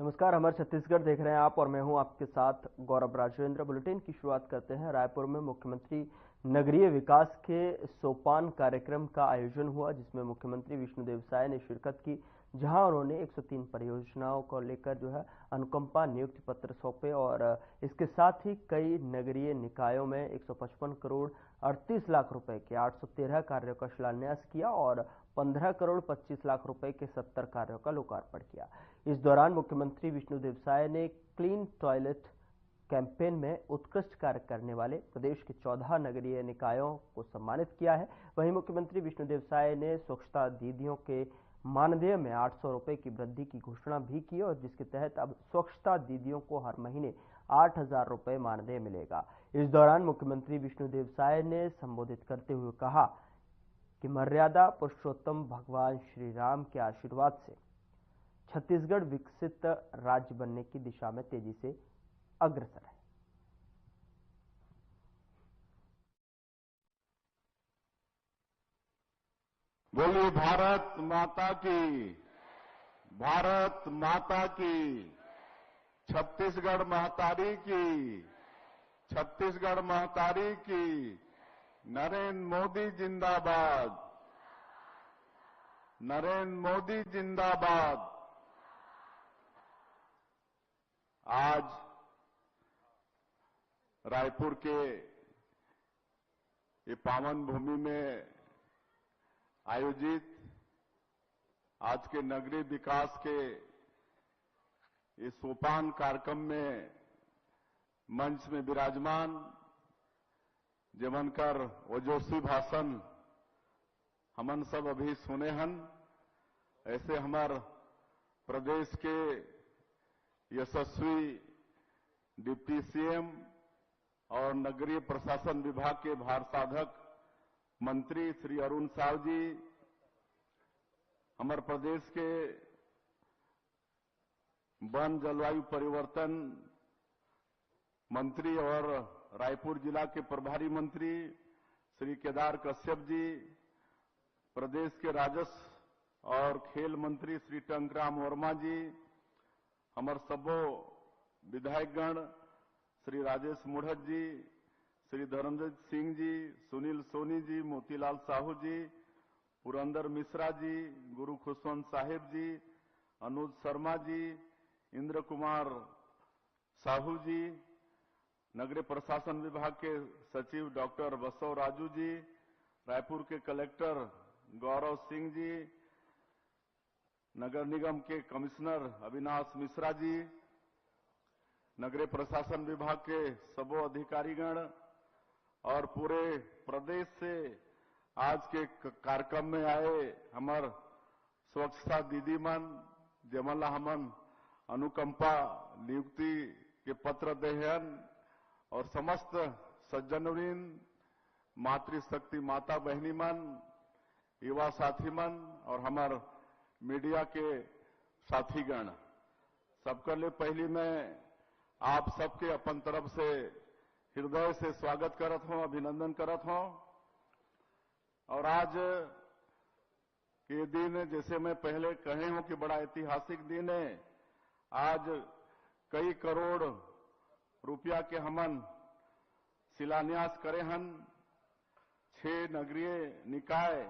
नमस्कार, हमारे छत्तीसगढ़ देख रहे हैं आप और मैं हूं आपके साथ गौरव राजेंद्र। बुलेटिन की शुरुआत करते हैं। रायपुर में मुख्यमंत्री नगरीय विकास के सोपान कार्यक्रम का आयोजन हुआ, जिसमें मुख्यमंत्री विष्णुदेव साय ने शिरकत की, जहां उन्होंने 103 परियोजनाओं को लेकर अनुकंपा नियुक्ति पत्र सौंपे और इसके साथ ही कई नगरीय निकायों में 155 करोड़ 38 लाख रुपए के 813 कार्यों का शिलान्यास किया और 15 करोड़ 25 लाख रुपए के 70 कार्यों का लोकार्पण किया। इस दौरान मुख्यमंत्री विष्णुदेव साय ने क्लीन टॉयलेट कैंपेन में उत्कृष्ट कार्य करने वाले प्रदेश के 14 नगरीय निकायों को सम्मानित किया है। वहीं मुख्यमंत्री विष्णुदेव साय ने स्वच्छता दीदियों के मानदेय में 800 रुपए की वृद्धि की घोषणा भी की और जिसके तहत अब स्वच्छता दीदियों को हर महीने 8,000 रुपए मानदेय मिलेगा। इस दौरान मुख्यमंत्री विष्णुदेव साय ने संबोधित करते हुए कहा कि मर्यादा पुरुषोत्तम भगवान श्री राम के आशीर्वाद से छत्तीसगढ़ विकसित राज्य बनने की दिशा में तेजी से अग्रसर है। बोलिए भारत माता की, भारत माता की, छत्तीसगढ़ महतारी की, छत्तीसगढ़ महतारी की। नरेंद्र मोदी जिंदाबाद, नरेंद्र मोदी जिंदाबाद। आज रायपुर के ये पावन भूमि में आयोजित आज के नगरीय विकास के इस सोपान कार्यक्रम में मंच में विराजमान जेवनकर ओजस्वी भाषण हमन सब अभी सुने हन। ऐसे हमार प्रदेश के यशस्वी डिप्टी सीएम और नगरीय प्रशासन विभाग के भार साधक मंत्री श्री अरुण साव जी, हमारे प्रदेश के वन जलवायु परिवर्तन मंत्री और रायपुर जिला के प्रभारी मंत्री श्री केदार कश्यप जी, प्रदेश के राजस्व और खेल मंत्री श्री टंकराम वर्मा जी, हमारे सबो विधायकगण श्री राजेश मुढ़त जी, श्री धर्मजीत सिंह जी, सुनील सोनी जी, मोतीलाल साहू जी, पुरंदर मिश्रा जी, गुरु खुशवंत साहिब जी, अनुज शर्मा जी, इंद्र कुमार साहू जी, नगरीय प्रशासन विभाग के सचिव डॉक्टर बसव राजू जी, रायपुर के कलेक्टर गौरव सिंह जी, नगर निगम के कमिश्नर अविनाश मिश्रा जी, नगरीय प्रशासन विभाग के सबो अधिकारीगण और पूरे प्रदेश से आज के कार्यक्रम में आए हमार स्वच्छता दीदी मन, जेमला हमन अनुकंपा नियुक्ति के पत्र देहन और समस्त सज्जनवृंद, मातृशक्ति माता बहनी मन, युवा साथी मन और हमार मीडिया के साथीगण, सबके लिए पहली मैं आप सबके अपन तरफ से हृदय से स्वागत करत हूं, अभिनंदन करत हूं। और आज ये दिन, जैसे मैं पहले कहे हूं कि बड़ा ऐतिहासिक दिन है। आज कई करोड़ रुपया के हमन शिलान्यास करे हन। 6 नगरीय निकाय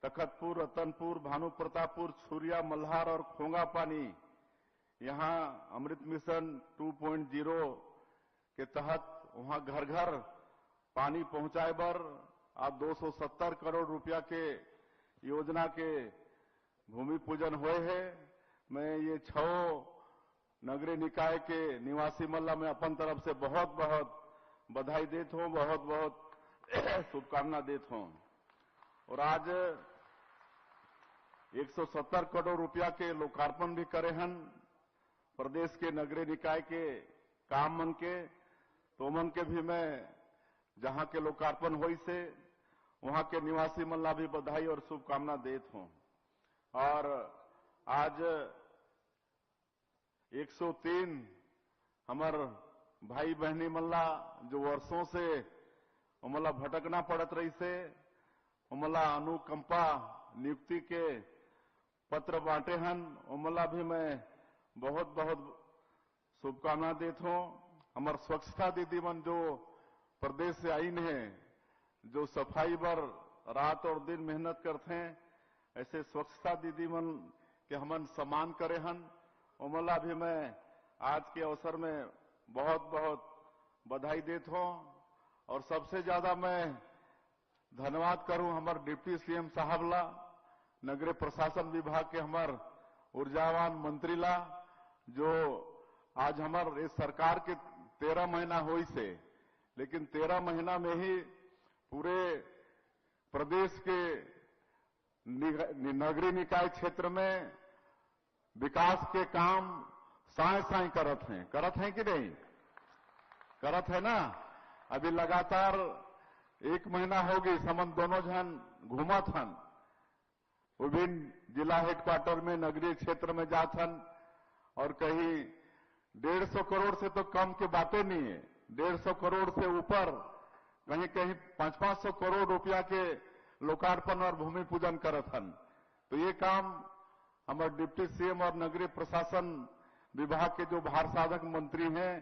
तखतपुर, रतनपुर, भानु प्रतापपुर, छुरिया, मल्हार और खोंगा पानी, यहां अमृत मिशन 2.0 के तहत वहां घर घर पानी पहुंचाए बर आज 270 करोड़ रुपया के योजना के भूमि पूजन हुए है। मैं ये 6 नगरीय निकाय के निवासी मल्ला में अपन तरफ से बहुत बहुत बधाई देता हूं, बहुत बहुत शुभकामना देता हूं। और आज 170 करोड़ रुपया के लोकार्पण भी करे हन प्रदेश के नगरीय निकाय के काम मन के, तो मन के भी मैं जहां के लोकार्पण हुई से वहां के निवासी मन ला भी बधाई और शुभकामना देता हूं। और आज 103 हमार भाई बहनी मल्ला जो वर्षों से उमला भटकना पड़त रही से, उमला अनुकंपा नियुक्ति के पत्र बांटे हन, उमला भी मैं बहुत बहुत शुभकामना देता हूं। हमार स्वच्छता दीदी मन जो प्रदेश से आई है, जो सफाई पर रात और दिन मेहनत करते हैं, ऐसे स्वच्छता दीदी मन के हमन सम्मान करे हन। उमला भी मैं आज के अवसर में बहुत बहुत बधाई देता हूं। और सबसे ज्यादा मैं धन्यवाद करूं हमारे डिप्टी सीएम साहब ला, नगरीय प्रशासन विभाग के हमार ऊर्जावान मंत्री ला, जो आज हमार इस सरकार के 13 महीना हुई से, लेकिन 13 महीना में ही पूरे प्रदेश के नगरीय निकाय क्षेत्र में विकास के काम साए करत हैं कि नहीं करत है ना। अभी लगातार 1 महीना हो गई समन दोनों जन घूमत हन, विभिन्न जिला हेडक्वार्टर में नगरीय क्षेत्र में जात हन, और कहीं 150 करोड़ से तो कम के बातें नहीं है, 150 करोड़ से ऊपर, कहीं कहीं 500-500 करोड़ रुपया के लोकार्पण और भूमि पूजन करत हन। तो ये काम हमारे डिप्टी सीएम और नगरीय प्रशासन विभाग के जो भार साधक मंत्री हैं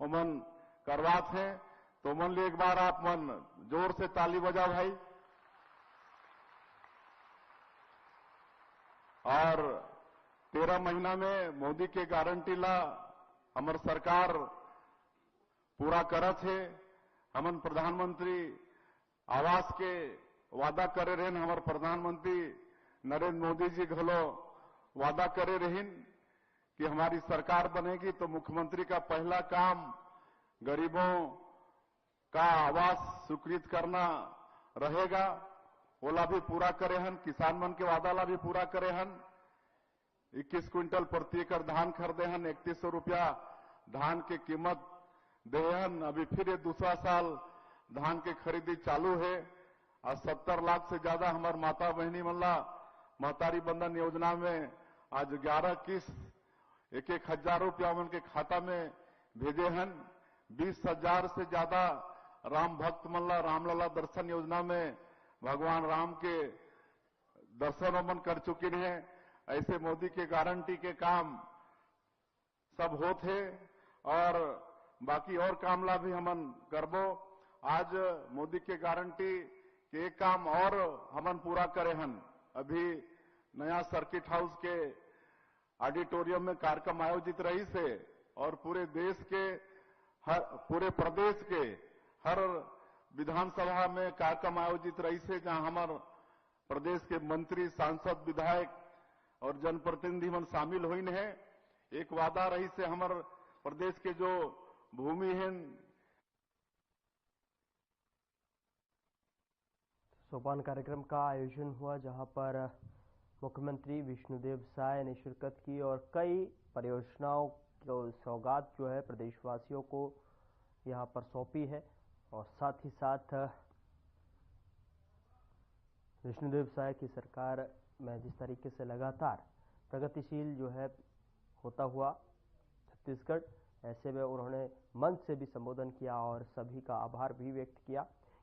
उमन करवात हैं। तो मन ले एक बार आप मन जोर से ताली बजाओ भाई। और 13 महीना में मोदी के गारंटी ला हमार सरकार पूरा करत है। हमन प्रधानमंत्री आवास के वादा करे रहन, हमारे प्रधानमंत्री नरेंद्र मोदी जी घलो वादा करे रहिन कि हमारी सरकार बनेगी तो मुख्यमंत्री का पहला काम गरीबों का आवास स्वीकृत करना रहेगा। ओला भी पूरा करे हन, किसान मन के वादा ला भी पूरा करे हन। 21 क्विंटल प्रति एकड़ धान खरीदे हन, 3100 रुपया धान के कीमत दे हन। अभी फिर ये दूसरा साल धान के खरीदी चालू है। और 70 लाख से ज्यादा हमारे माता बहनी मल्ला महतारी बंधन योजना में आज 11 किस्त 1-1 हजार रुपया उनके खाता में भेजे हन। 20,000 से ज्यादा राम भक्त मल्ला रामलला दर्शन योजना में भगवान राम के दर्शन मन कर चुके हैं। ऐसे मोदी के गारंटी के काम सब होते और बाकी और काम ला भी हमन करबो। आज मोदी के गारंटी के एक काम और हमन पूरा करे हन। अभी नया सर्किट हाउस के ऑडिटोरियम में कार्यक्रम आयोजित रही से, और पूरे देश के पूरे प्रदेश के हर विधानसभा में कार्यक्रम आयोजित रही से, जहां हमारे प्रदेश के मंत्री, सांसद, विधायक और जनप्रतिनिधि मन शामिल हुई है। एक वादा रही से हमारे प्रदेश के जो भूमिहीन सोपान कार्यक्रम का आयोजन हुआ, जहां पर मुख्यमंत्री विष्णुदेव साय ने शिरकत की और कई परियोजनाओं की सौगात जो है प्रदेशवासियों को यहां पर सौंपी है। और साथ ही साथ विष्णुदेव साय की सरकार में जिस तरीके से लगातार प्रगतिशील जो है होता हुआ छत्तीसगढ़, ऐसे में उन्होंने मंच से भी संबोधन किया और सभी का आभार भी व्यक्त किया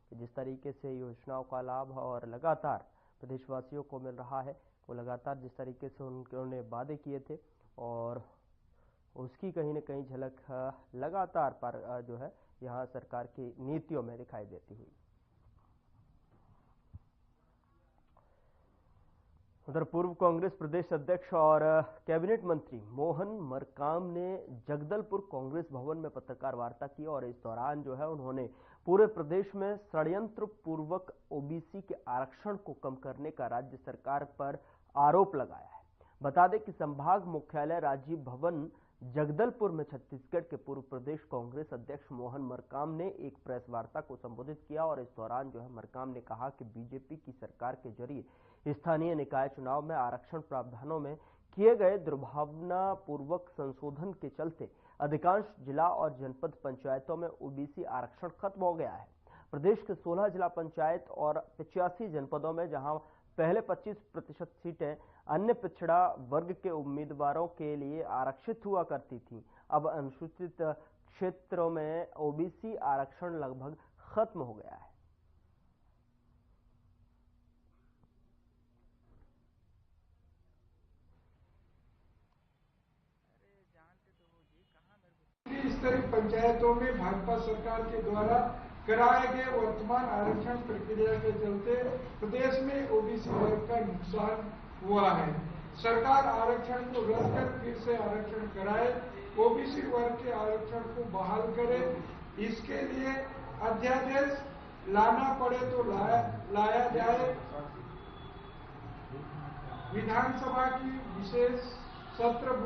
कि जिस तरीके से योजनाओं का लाभ और लगातार प्रदेशवासियों को मिल रहा है, वो लगातार जिस तरीके से उन्होंने वादे किए थे और उसकी कहीं न कहीं झलक लगातार पर जो है यहाँ सरकार की नीतियों में दिखाई देती हुई। उधर पूर्व कांग्रेस प्रदेश अध्यक्ष और कैबिनेट मंत्री मोहन मरकाम ने जगदलपुर कांग्रेस भवन में पत्रकार वार्ता की और इस दौरान जो है उन्होंने पूरे प्रदेश में षड्यंत्र पूर्वक ओबीसी के आरक्षण को कम करने का राज्य सरकार पर आरोप लगाया है। बता दें कि संभाग मुख्यालय राजीव भवन जगदलपुर में छत्तीसगढ़ के पूर्व प्रदेश कांग्रेस अध्यक्ष मोहन मरकाम ने एक प्रेस वार्ता को संबोधित किया और इस दौरान जो है मरकाम ने कहा कि बीजेपी की सरकार के जरिए स्थानीय निकाय चुनाव में आरक्षण प्रावधानों में किए गए दुर्भावनापूर्वक संशोधन के चलते अधिकांश जिला और जनपद पंचायतों में ओबीसी आरक्षण खत्म हो गया है। प्रदेश के 16 जिला पंचायत और 85 जनपदों में जहां पहले 25% सीटें अन्य पिछड़ा वर्ग के उम्मीदवारों के लिए आरक्षित हुआ करती थी, अब अनुसूचित क्षेत्रों में ओबीसी आरक्षण लगभग खत्म हो गया है। स्तरीय पंचायतों में भाजपा सरकार के द्वारा कराए गए वर्तमान आरक्षण प्रक्रिया के चलते प्रदेश में ओबीसी वर्ग का नुकसान हुआ है। सरकार आरक्षण को रद्द कर फिर से आरक्षण कराए, ओबीसी वर्ग के आरक्षण को बहाल करे। इसके लिए अध्यादेश लाना पड़े तो लाया जाए। विधानसभा की विशेष सत्र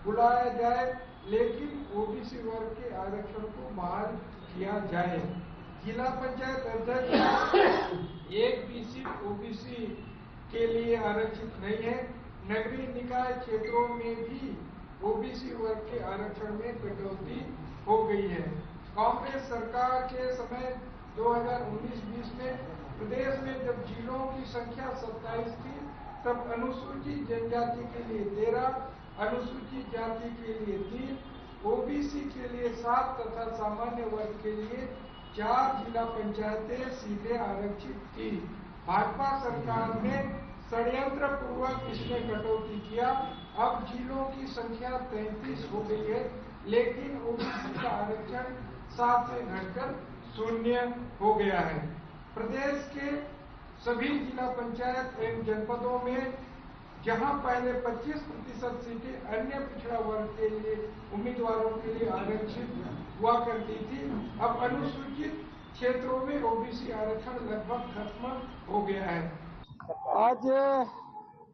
बुलाया जाए, लेकिन ओबीसी वर्ग के आरक्षण को बहाल किया जाए। जिला पंचायत अध्यक्ष एक भी सीट ओबीसी के लिए आरक्षित नहीं है। नगरीय निकाय क्षेत्रों में भी ओबीसी वर्ग के आरक्षण में कटौती हो गई है। कांग्रेस सरकार के समय 2019-20 में प्रदेश में जब जिलों की संख्या 27 थी, तब अनुसूचित जनजाति के लिए 13, अनुसूचित जाति के लिए 3, ओबीसी के लिए 7 तथा सामान्य वर्ग के लिए 4 जिला पंचायतें सीटें आरक्षित थी। भाजपा सरकार ने षड्यंत्र पूर्वक इसमें कटौती किया। अब जिलों की संख्या 33 हो गई है, लेकिन ओबीसी का आरक्षण 7 से घटकर 0 हो गया है। प्रदेश के सभी जिला पंचायत एवं जनपदों में जहां पहले 25% सीटें अन्य पिछड़ा वर्ग के लिए उम्मीदवारों के लिए आरक्षित हुआ करती थी, अब अनुसूचित क्षेत्रों में ओबीसी आरक्षण लगभग खत्म हो गया है। आज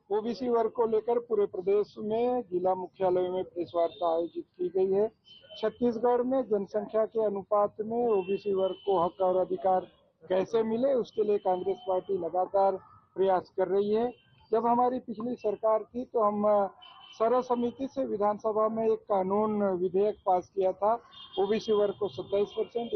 ओबीसी वर्ग को लेकर पूरे प्रदेश में जिला मुख्यालयों में प्रेस वार्ता आयोजित की गई है। छत्तीसगढ़ में जनसंख्या के अनुपात में ओबीसी वर्ग को हक और अधिकार कैसे मिले, उसके लिए कांग्रेस पार्टी लगातार प्रयास कर रही है। जब हमारी पिछली सरकार थी तो हम सर्वसम्मति से विधानसभा में एक कानून विधेयक पास किया था। ओबीसी वर्ग को 27%,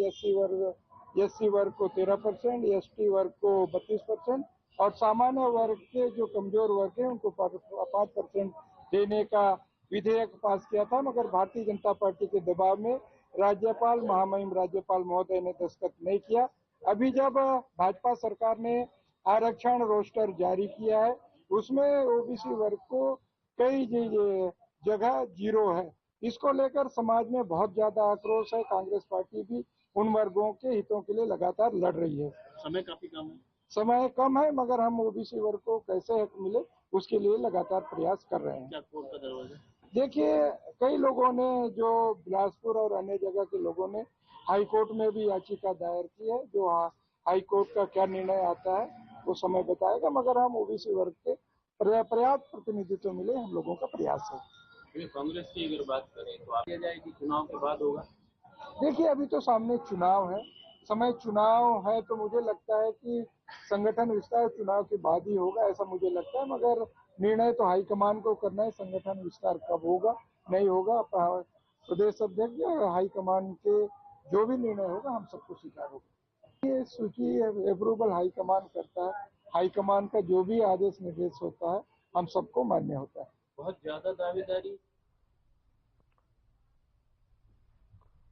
एससी वर्ग को 13%, एसटी वर्ग को 32% और सामान्य वर्ग के जो कमजोर वर्ग है उनको 5% देने का विधेयक पास किया था, मगर भारतीय जनता पार्टी के दबाव में राज्यपाल महामहिम राज्यपाल महोदय ने दस्तखत नहीं किया। अभी जब भाजपा सरकार ने आरक्षण रोस्टर जारी किया है, उसमें ओबीसी वर्ग को कई जगह 0 है। इसको लेकर समाज में बहुत ज्यादा आक्रोश है। कांग्रेस पार्टी भी उन वर्गों के हितों के लिए लगातार लड़ रही है। समय काफी कम है। समय कम है, मगर हम ओबीसी वर्ग को कैसे हक मिले उसके लिए लगातार प्रयास कर रहे हैं। क्या कोर्ट का दरवाजा? देखिए, कई लोगों ने, जो बिलासपुर और अन्य जगह के लोगों ने हाई कोर्ट में भी याचिका दायर की है। जो हाई कोर्ट का क्या निर्णय आता है वो समय बताएगा, मगर हम ओबीसी वर्ग के पर्याप्त प्रतिनिधित्व मिले हम लोगों का प्रयास है। कांग्रेस की अगर बात करें तो आप जाएगी चुनाव के बाद होगा। देखिए, अभी तो सामने चुनाव है, समय चुनाव है, तो मुझे लगता है कि संगठन विस्तार चुनाव के बाद ही होगा, ऐसा मुझे लगता है। मगर निर्णय तो हाईकमान को करना है, संगठन विस्तार कब होगा नहीं होगा प्रदेश अध्यक्ष या हाईकमान के जो भी निर्णय होगा हम सबको स्वीकार होगा। ये सूची अप्रूवल हाईकमान करता है, हाईकमान का जो भी आदेश निर्देश होता है हम सबको मान्य होता है। बहुत ज्यादा दावेदारी।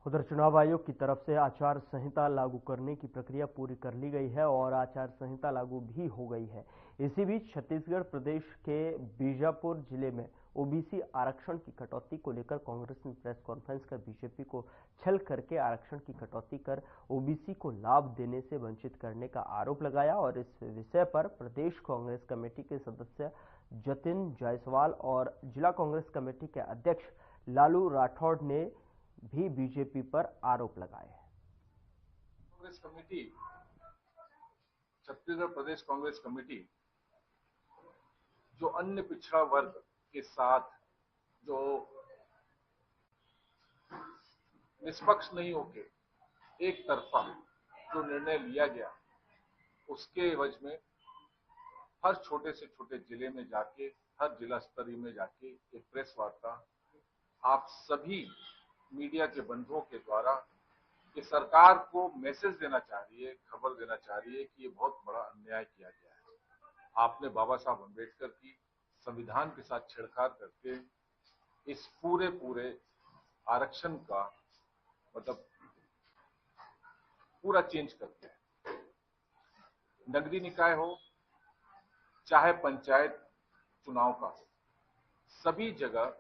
उधर चुनाव आयोग की तरफ से आचार संहिता लागू करने की प्रक्रिया पूरी कर ली गई है और आचार संहिता लागू भी हो गई है। इसी बीच छत्तीसगढ़ प्रदेश के बीजापुर जिले में ओबीसी आरक्षण की कटौती को लेकर कांग्रेस ने प्रेस कॉन्फ्रेंस कर बीजेपी को छल करके आरक्षण की कटौती कर ओबीसी को लाभ देने से वंचित करने का आरोप लगाया और इस विषय पर प्रदेश कांग्रेस कमेटी के सदस्य जतिन जायसवाल और जिला कांग्रेस कमेटी के अध्यक्ष लालू राठौड़ ने भी बीजेपी पर आरोप लगाए। कांग्रेस कमेटी, छत्तीसगढ़ प्रदेश कांग्रेस कमेटी जो अन्य पिछड़ा वर्ग के साथ जो निष्पक्ष नहीं होके एक तरफा जो निर्णय लिया गया, उसके एवज में हर छोटे से छोटे जिले में जाके, हर जिला स्तरीय में जाके एक प्रेस वार्ता आप सभी मीडिया के बंधुओं के द्वारा कि सरकार को मैसेज देना चाह रही है, खबर देना चाह रही है कि ये बहुत बड़ा अन्याय किया गया है। आपने बाबा साहब अम्बेडकर की संविधान के साथ छेड़छाड़ करके इस पूरे आरक्षण का मतलब पूरा चेंज करते हैं। नगरीय निकाय हो चाहे पंचायत चुनाव का हो, सभी जगह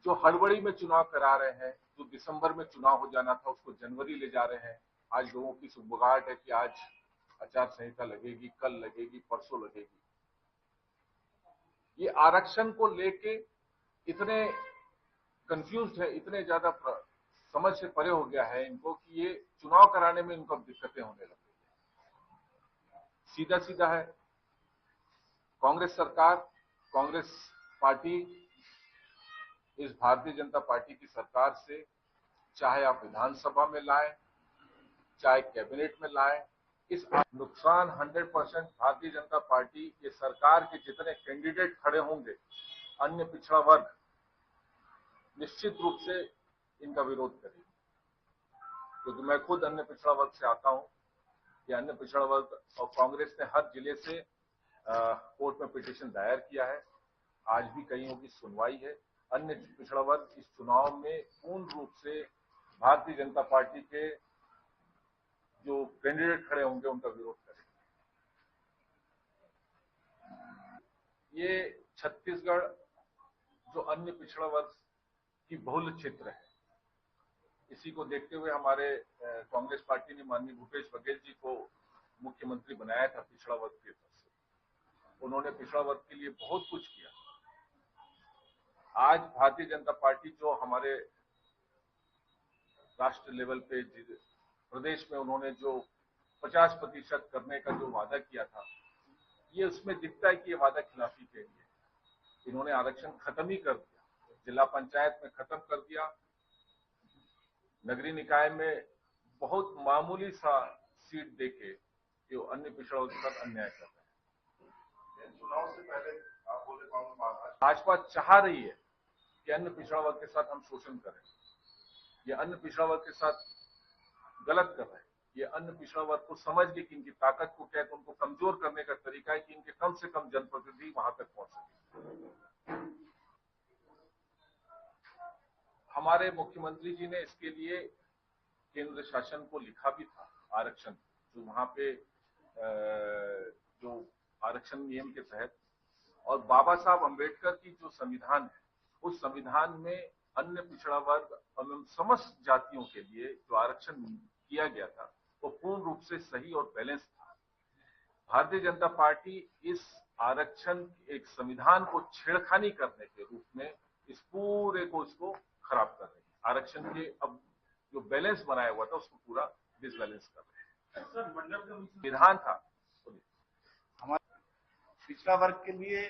जो हड़बड़ी में चुनाव करा रहे हैं, जो दिसंबर में चुनाव हो जाना था उसको जनवरी ले जा रहे हैं। आज लोगों की सुगबुगाहट है कि आज आचार संहिता लगेगी, कल लगेगी, परसों लगेगी। ये आरक्षण को लेके इतने कंफ्यूज्ड है, इतने ज्यादा समझ से परे हो गया है इनको कि ये चुनाव कराने में इनको अब दिक्कतें होने लग गई है। सीधा सीधा है, कांग्रेस सरकार, कांग्रेस पार्टी इस भारतीय जनता पार्टी की सरकार से चाहे आप विधानसभा में लाएं, चाहे कैबिनेट में लाएं, इस नुकसान 100% भारतीय जनता पार्टी के सरकार के जितने कैंडिडेट खड़े होंगे, अन्य पिछड़ा वर्ग निश्चित रूप से इनका विरोध करेगी। क्योंकि मैं खुद अन्य पिछड़ा वर्ग से आता हूं। ये अन्य पिछड़ा वर्ग और कांग्रेस ने हर जिले से कोर्ट में पिटीशन दायर किया है। आज भी कईयों की सुनवाई है। अन्य पिछड़ा वर्ग इस चुनाव में पूर्ण रूप से भारतीय जनता पार्टी के जो कैंडिडेट खड़े होंगे उनका विरोध करेंगे। ये छत्तीसगढ़ जो अन्य पिछड़ा वर्ग की बहुल क्षेत्र है, इसी को देखते हुए हमारे कांग्रेस पार्टी ने माननीय भूपेश बघेल जी को मुख्यमंत्री बनाया था पिछड़ा वर्ग के तरफ से। उन्होंने पिछड़ा वर्ग के लिए बहुत कुछ किया। आज भारतीय जनता पार्टी जो हमारे राष्ट्र लेवल पे प्रदेश में उन्होंने जो 50% करने का जो वादा किया था, ये उसमें दिखता है कि ये वादा खिलाफी के लिए इन्होंने आरक्षण खत्म ही कर दिया। जिला पंचायत में खत्म कर दिया, नगरीय निकाय में बहुत मामूली सा सीट देके जो अन्य पिछड़ा वर्ग के साथ अन्याय कर रहे हैं। चुनाव से पहले आप बोले भाजपा चाह रही है कि अन्य पिछड़ा वर्ग के साथ हम शोषण करें, ये अन्य पिछड़ा वर्ग के साथ गलत कर रहे हैं। ये अन्य पिछड़ा वर्ग को समझ के कि इनकी ताकत को क्या है, तो उनको कमजोर करने का तरीका है कि इनके कम से कम जनप्रतिनिधि वहां तक पहुंच सके। हमारे मुख्यमंत्री जी ने इसके लिए केंद्र शासन को लिखा भी था। आरक्षण जो वहां पे जो आरक्षण नियम के तहत और बाबा साहब अंबेडकर की जो संविधान है, उस संविधान में अन्य पिछड़ा वर्ग एवं समस्त जातियों के लिए जो आरक्षण किया गया था वो पूर्ण रूप से सही और बैलेंस था। भारतीय जनता पार्टी इस आरक्षण एक संविधान को छेड़खानी करने के रूप में इस पूरे को इसको खराब कर रही है। आरक्षण के अब जो बैलेंस बनाया हुआ था उसको पूरा डिसबैलेंस कर रहे हैं। विधान था हमारे पिछड़ा वर्ग के लिए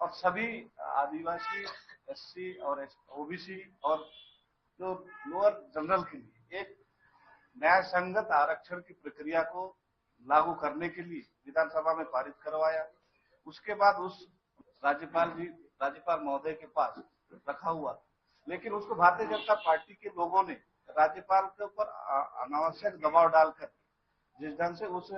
और सभी आदिवासी, एससी और ओबीसी और जो लोअर जनरल के लिए एक न्याय संगत आरक्षण की प्रक्रिया को लागू करने के लिए विधानसभा में पारित करवाया। उसके बाद उस राज्यपाल महोदय के पास रखा हुआ, लेकिन उसको भारतीय जनता पार्टी के लोगों ने राज्यपाल के ऊपर अनावश्यक दबाव डालकर जिस ढंग से उस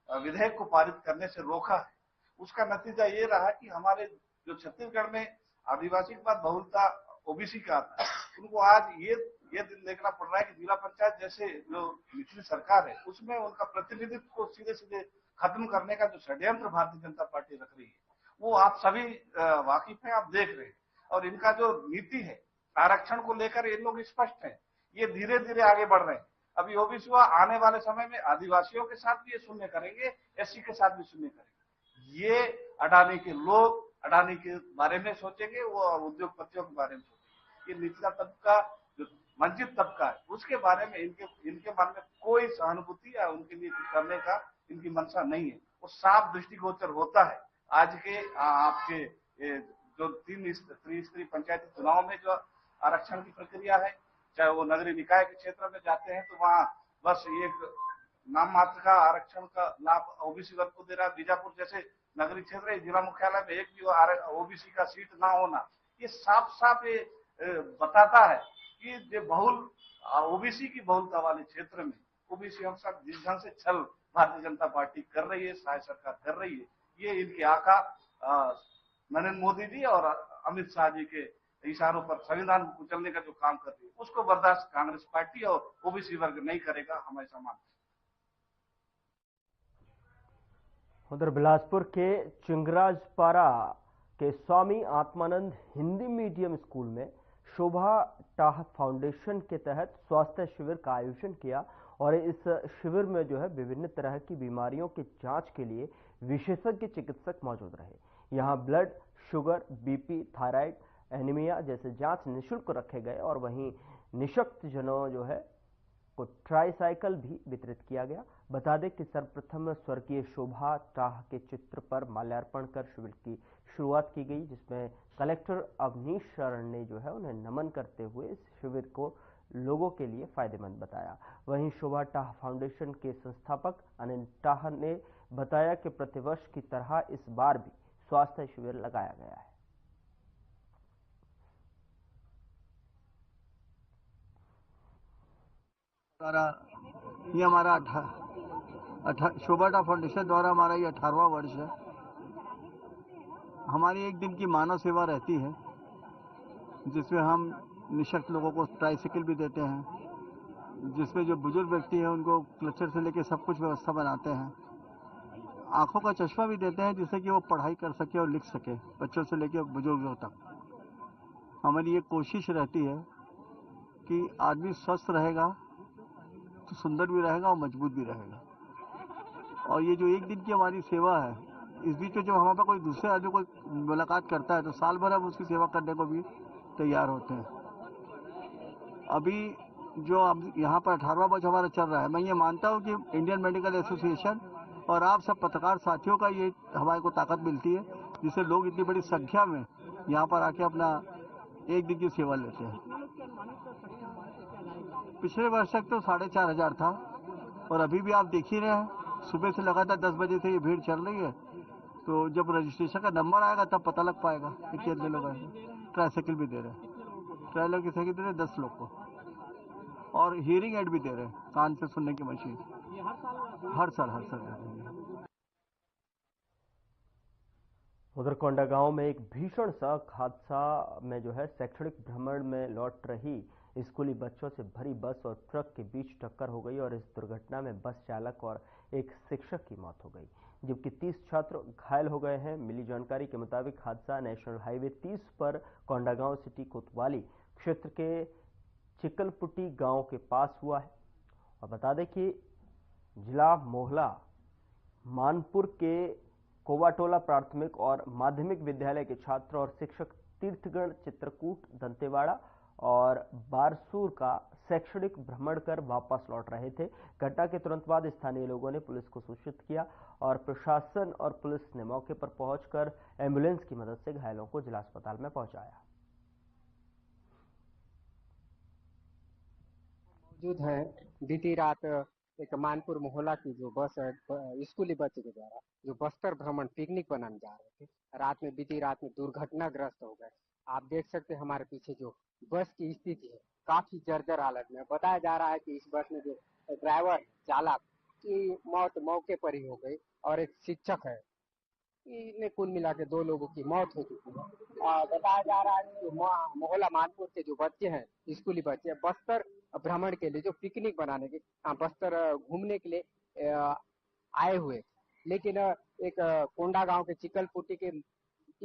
विधेयक को पारित करने से रोका है, उसका नतीजा ये रहा कि हमारे जो छत्तीसगढ़ में आदिवासी के बाद बहुलता ओबीसी का आता है, उनको आज ये दिन देखना पड़ रहा है कि जिला पंचायत जैसे जो निचली सरकार है उसमें उनका प्रतिनिधित्व को सीधे सीधे खत्म करने का जो षड्यंत्र भारतीय जनता पार्टी रख रही है वो आप सभी वाकिफ हैं, आप देख रहे हैं। और इनका जो नीति है आरक्षण को लेकर ये लोग स्पष्ट है, ये धीरे धीरे आगे बढ़ रहे हैं। अभी ओबीसी आने वाले समय में आदिवासियों के साथ भी ये शून्य करेंगे, एससी के साथ भी शून्य करेंगे। ये अडानी के लोग अडानी के बारे में सोचेंगे, वो उद्योगपतियों के बारे में सोचेंगे। ये निचला तबका जो वंचित तबका है उसके बारे में इनके मन में कोई सहानुभूति या उनके लिए कुछ करने का इनकी मंशा नहीं है। वो साफ दृष्टिगोचर होता है आज के आपके जो त्रिस्तरीय पंचायती चुनाव में जो आरक्षण की प्रक्रिया है, चाहे वो नगरीय निकाय के क्षेत्र में जाते हैं तो वहाँ बस एक नाम मात्र का आरक्षण का लाभ ओबीसी वर्ग को दे रहा है। बीजापुर जैसे नगरीय क्षेत्र है, जिला मुख्यालय में एक भी ओबीसी का सीट ना होना, ये साफ साफ ये बताता है कि जो बहुल ओबीसी की बहुलता वाले क्षेत्र में ओबीसी हम सब जिस ढंग से छल भारतीय जनता पार्टी कर रही है, सहाय सरकार कर रही है, ये इनके आका नरेंद्र मोदी जी और अमित शाह जी के इशारों पर संविधान को कुचलने का जो काम कर रही है उसको बर्दाश्त कांग्रेस पार्टी और ओबीसी वर्ग नहीं करेगा, हम ऐसा मानते हैं। उधर बिलासपुर के चिंगराजपारा के स्वामी आत्मानंद हिंदी मीडियम स्कूल में शोभा टाह फाउंडेशन के तहत स्वास्थ्य शिविर का आयोजन किया और इस शिविर में जो है विभिन्न तरह की बीमारियों की जांच के लिए विशेषज्ञ चिकित्सक मौजूद रहे। यहां blood sugar, BP, thyroid, anaemia जैसे जांच निःशुल्क रखे गए और वहीं निःशक्त जनों जो है को ट्राईसाइकिल भी वितरित किया गया। बता दें कि सर्वप्रथम स्वर्गीय शोभा टाह के चित्र पर माल्यार्पण कर शिविर की शुरुआत की गई, जिसमें कलेक्टर अवनीश शरण ने जो है उन्हें नमन करते हुए इस शिविर को लोगों के लिए फायदेमंद बताया। वहीं शोभा टाह फाउंडेशन के संस्थापक अनिल टाह ने बताया कि प्रतिवर्ष की तरह इस बार भी स्वास्थ्य शिविर लगाया गया है। ये हमारा शोभा टाह फाउंडेशन द्वारा हमारा ये 18वां वर्ष है। हमारी एक दिन की मानव सेवा रहती है, जिसमें हम निःशक्त लोगों को ट्राईसाइकिल भी देते हैं, जिसमें जो बुजुर्ग व्यक्ति हैं उनको क्लचर से लेकर सब कुछ व्यवस्था बनाते हैं। आंखों का चश्मा भी देते हैं, जिससे कि वो पढ़ाई कर सके और लिख सके, बच्चों से लेकर बुजुर्गों तक। हमारी ये कोशिश रहती है कि आदमी स्वस्थ रहेगा तो सुंदर भी रहेगा और मजबूत भी रहेगा। और ये जो एक दिन की हमारी सेवा है, इस बीच में जब हमारे पास कोई दूसरे आदमी को मुलाकात करता है तो साल भर हम उसकी सेवा करने को भी तैयार होते हैं। अभी जो अब यहाँ पर 18वां वर्ष हमारा चल रहा है, मैं ये मानता हूँ कि इंडियन मेडिकल एसोसिएशन और आप सब पत्रकार साथियों का ये हमारे को ताकत मिलती है, जिससे लोग इतनी बड़ी संख्या में यहाँ पर आके अपना एक दिन की सेवा लेते हैं। पिछले वर्ष तक तो 4,500 था और अभी भी आप देख ही रहे हैं, सुबह से लगातार 10 बजे से ये भीड़ चल रही है। तो जब रजिस्ट्रेशन का नंबर आएगा तब पता लग पाएगा कि कितने लोग आए। ट्राईसाइकिल भी दे रहे हैं, ट्रायलर की साइकिल दे रहे हैं 10 लोग को, और हियरिंग एड भी दे रहे हैं, कान से सुनने की मशीन। हर साल दे रहे हैं। उधर कोंडागांव में एक भीषण सड़क हादसा में जो है शैक्षणिक भ्रमण में लौट रही स्कूली बच्चों से भरी बस और ट्रक के बीच टक्कर हो गई और इस दुर्घटना में बस चालक और एक शिक्षक की मौत हो गई, जबकि 30 छात्र घायल हो गए हैं। मिली जानकारी के मुताबिक हादसा नेशनल हाईवे 30 पर कोंडागांव सिटी कोतवाली क्षेत्र के चिकलपुटी गांव के पास हुआ है। और बता दें कि जिला मोहला मानपुर के कोवाटोला प्राथमिक और माध्यमिक विद्यालय के छात्र और शिक्षक तीर्थगढ़, चित्रकूट, दंतेवाड़ा और बारसूर का शैक्षणिक भ्रमण कर वापस लौट रहे थे। घटना के तुरंत बाद स्थानीय लोगों ने पुलिस को सूचित किया और प्रशासन और पुलिस ने मौके पर पहुंचकर एम्बुलेंस की मदद से घायलों को जिला अस्पताल में पहुंचाया। मौजूद है बीती रात एक मानपुर मोहल्ला की जो बस है, स्कूली बच्चे के द्वारा जो बस्तर भ्रमण पिकनिक बनाने जा रहे थे, बीती रात में दुर्घटनाग्रस्त हो गए। आप देख सकते हैं हमारे पीछे जो बस की स्थिति है, काफी जर्जर हालत में। बताया जा रहा है कि इस बस में जो ड्राइवर चालक की मौत मौके पर ही हो गई और एक शिक्षक है, इनमें कुल मिला के 2 लोगों की मौत हो चुकी है। बताया जा रहा है कि मोहल्ला मानपुर के जो बच्चे हैं, स्कूली बच्चे, बस्तर भ्रमण के लिए जो पिकनिक बनाने के बस्तर घूमने के लिए आए हुए, लेकिन एक कोंडागांव के चिकलपुटी के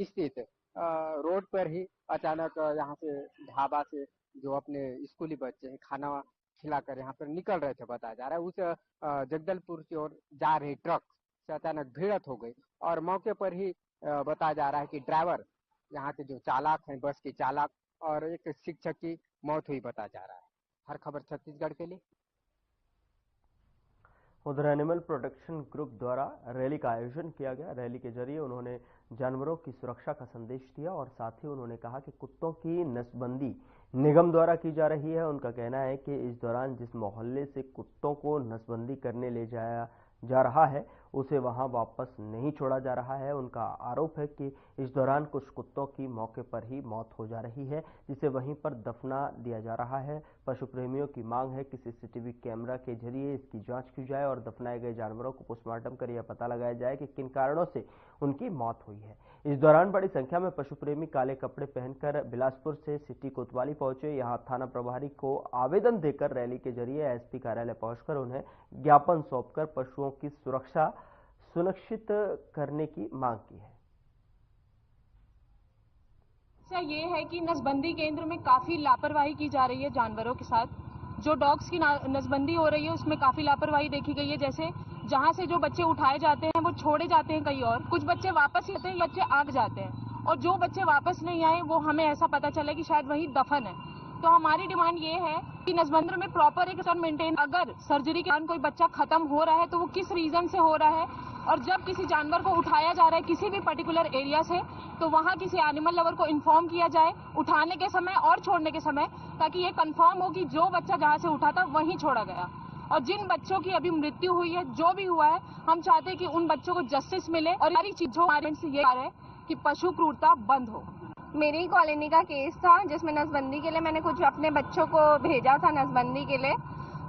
स्थित रोड पर ही अचानक यहाँ से ढाबा से जो अपने स्कूली बच्चे हैं खाना खिलाकर यहाँ पर निकल रहे थे। बताया जा रहा है उस जगदलपुर की ओर जा रही ट्रक से अचानक भिड़ंत हो गई और मौके पर ही बताया जा रहा है कि ड्राइवर, यहाँ के जो चालक हैं, बस के चालक और एक शिक्षक की मौत हुई बताया जा रहा है। हर खबर छत्तीसगढ़ के लिए। उधर एनिमल प्रोटेक्शन ग्रुप द्वारा रैली का आयोजन किया गया। रैली के जरिए उन्होंने जानवरों की सुरक्षा का संदेश दिया और साथ ही उन्होंने कहा कि कुत्तों की नसबंदी निगम द्वारा की जा रही है। उनका कहना है कि इस दौरान जिस मोहल्ले से कुत्तों को नसबंदी करने ले जाया जा रहा है उसे वहां वापस नहीं छोड़ा जा रहा है। उनका आरोप है कि इस दौरान कुछ कुत्तों की मौके पर ही मौत हो जा रही है, जिसे वहीं पर दफना दिया जा रहा है। पशु प्रेमियों की मांग है कि सीसीटीवी कैमरा के जरिए इसकी जांच की जाए और दफनाए गए जानवरों को पोस्टमार्टम कर यह पता लगाया जाए कि किन कारणों से उनकी मौत हुई है। इस दौरान बड़ी संख्या में पशु प्रेमी काले कपड़े पहनकर बिलासपुर से सिटी कोतवाली पहुंचे। यहां थाना प्रभारी को आवेदन देकर रैली के जरिए एसपी कार्यालय पहुंचकर उन्हें ज्ञापन सौंपकर पशुओं की सुरक्षा सुनिश्चित करने की मांग की है। समस्या ये है कि नसबंदी केंद्र में काफी लापरवाही की जा रही है जानवरों के साथ। जो डॉग्स की नसबंदी हो रही है उसमें काफी लापरवाही देखी गई है। जैसे जहां से जो बच्चे उठाए जाते हैं वो छोड़े जाते हैं कहीं और, कुछ बच्चे वापस ही आते हैं, बच्चे आग जाते हैं, और जो बच्चे वापस नहीं आए वो हमें ऐसा पता चला कि शायद वही दफन है। तो हमारी डिमांड ये है कि नसबंदी में प्रॉपर एक मेंटेन, अगर सर्जरी के दौरान कोई बच्चा खत्म हो रहा है तो वो किस रीजन से हो रहा है, और जब किसी जानवर को उठाया जा रहा है किसी भी पर्टिकुलर एरिया से तो वहां किसी एनिमल लवर को इन्फॉर्म किया जाए उठाने के समय और छोड़ने के समय, ताकि ये कंफर्म हो कि जो बच्चा जहां से उठा था वहीं छोड़ा गया। और जिन बच्चों की अभी मृत्यु हुई है, जो भी हुआ है, हम चाहते हैं कि उन बच्चों को जस्टिस मिले और सारी चीजों से ये है कि पशु क्रूरता बंद हो। मेरी कॉलोनी का केस था जिसमें नसबंदी के लिए मैंने कुछ अपने बच्चों को भेजा था नसबंदी के लिए,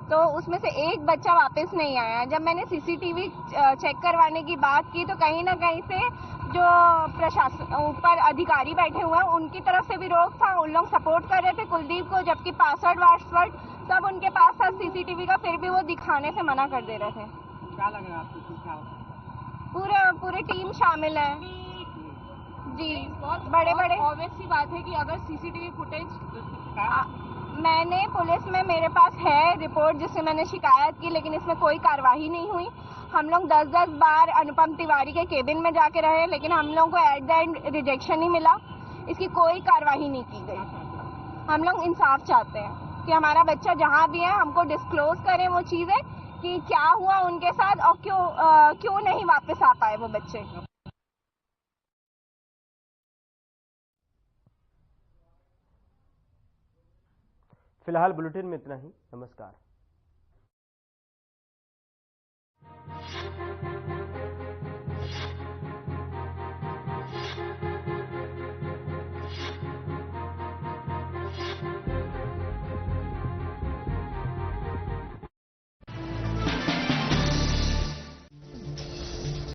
तो उसमें से एक बच्चा वापस नहीं आया। जब मैंने सीसीटीवी चेक करवाने की बात की तो कहीं ना कहीं से जो प्रशासन ऊपर अधिकारी बैठे हुए हैं उनकी तरफ से भी रोक था। उन लोग सपोर्ट कर रहे थे कुलदीप को, जबकि पासवर्ड सब उनके पास था सीसीटीवी का, फिर भी वो दिखाने से मना कर दे रहे थे। क्या लग रहा है आपको? पूरे टीम शामिल है जी। बहुत बड़े ऑब्वियस सी बात है कि अगर सीसीटीवी फुटेज मैंने पुलिस में मेरे पास है रिपोर्ट जिससे मैंने शिकायत की, लेकिन इसमें कोई कार्रवाई नहीं हुई। हम लोग 10-10 बार अनुपम तिवारी के केबिन में जाके रहे, लेकिन हम लोग को एट द एंड रिजेक्शन ही मिला। इसकी कोई कार्रवाई नहीं की गई। हम लोग इंसाफ चाहते हैं कि हमारा बच्चा जहाँ भी है हमको डिस्क्लोज करें वो चीजें कि क्या हुआ उनके साथ और क्यों नहीं वापस आ पाए वो बच्चे। फिलहाल बुलेटिन में इतना ही। नमस्कार।